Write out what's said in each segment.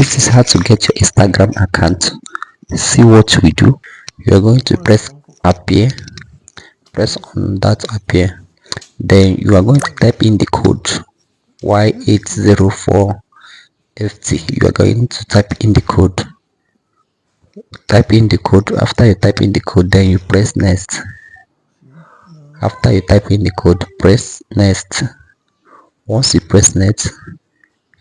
this is how to get your Instagram account. See what we do. You are going to press appear, press on that appear, then you are going to type in the code Y804FT. You are going to type in the code. Type in the code. After you type in the code, then you press next. After you type in the code, press next. Once you press next,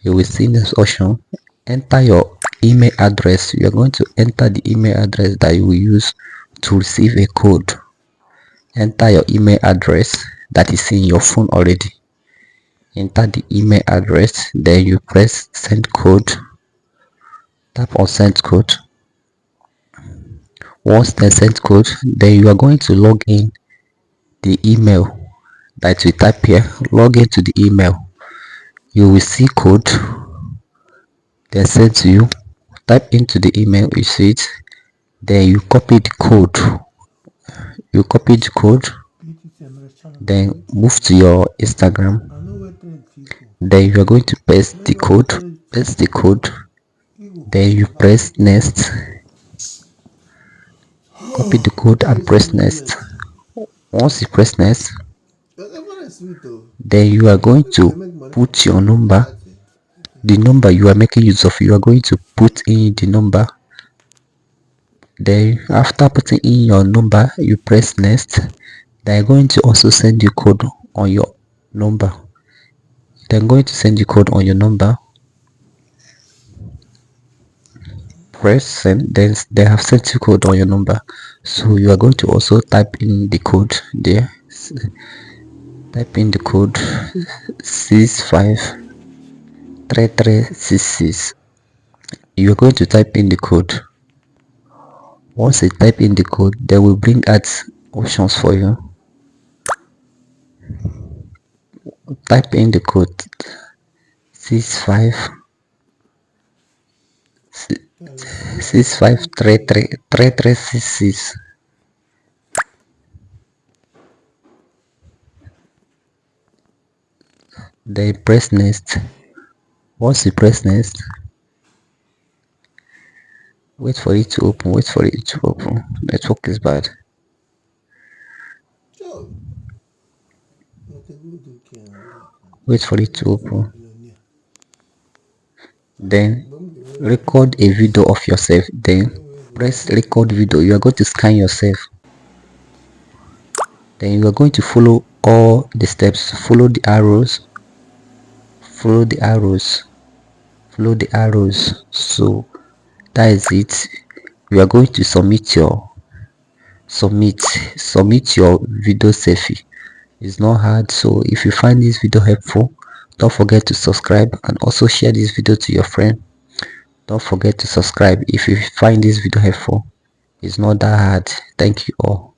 you will see this option. Enter your email address. You are going to enter the email address that you will use to receive a code. Enter your email address that is in your phone already. Enter the email address, then you press send code. Tap on send code. Once they send code, then you are going to log in the email that you type here. Log into the email. You will see code they sent to you. Type into the email, you see it, then you copy the code. You copy the code, then move to your Instagram, then you are going to paste the code, then you press next. Copy the code and press next. Once you press next, then you are going to put your number, the number you are making use of. You are going to put in the number. Then after putting in your number, you press next. They are going to also send you code on your number. They're going to send you code on your number. Press send. Then they have sent you code on your number, so you are going to also type in the code there. Type in the code 653366. You are going to type in the code. Once you type in the code, they will bring out options for you. Type in the code 653366. Then press next. Once you press next, wait for it to open. Network is bad. Wait for it to open. Then record a video of yourself. Then press record video. You are going to scan yourself. Then you are going to follow all the steps. Follow the arrows. So that is it. You are going to submit your video selfie. It's not hard. So if you find this video helpful, don't forget to subscribe and also share this video to your friend. Don't forget to subscribe if you find this video helpful. It's not that hard. Thank you all.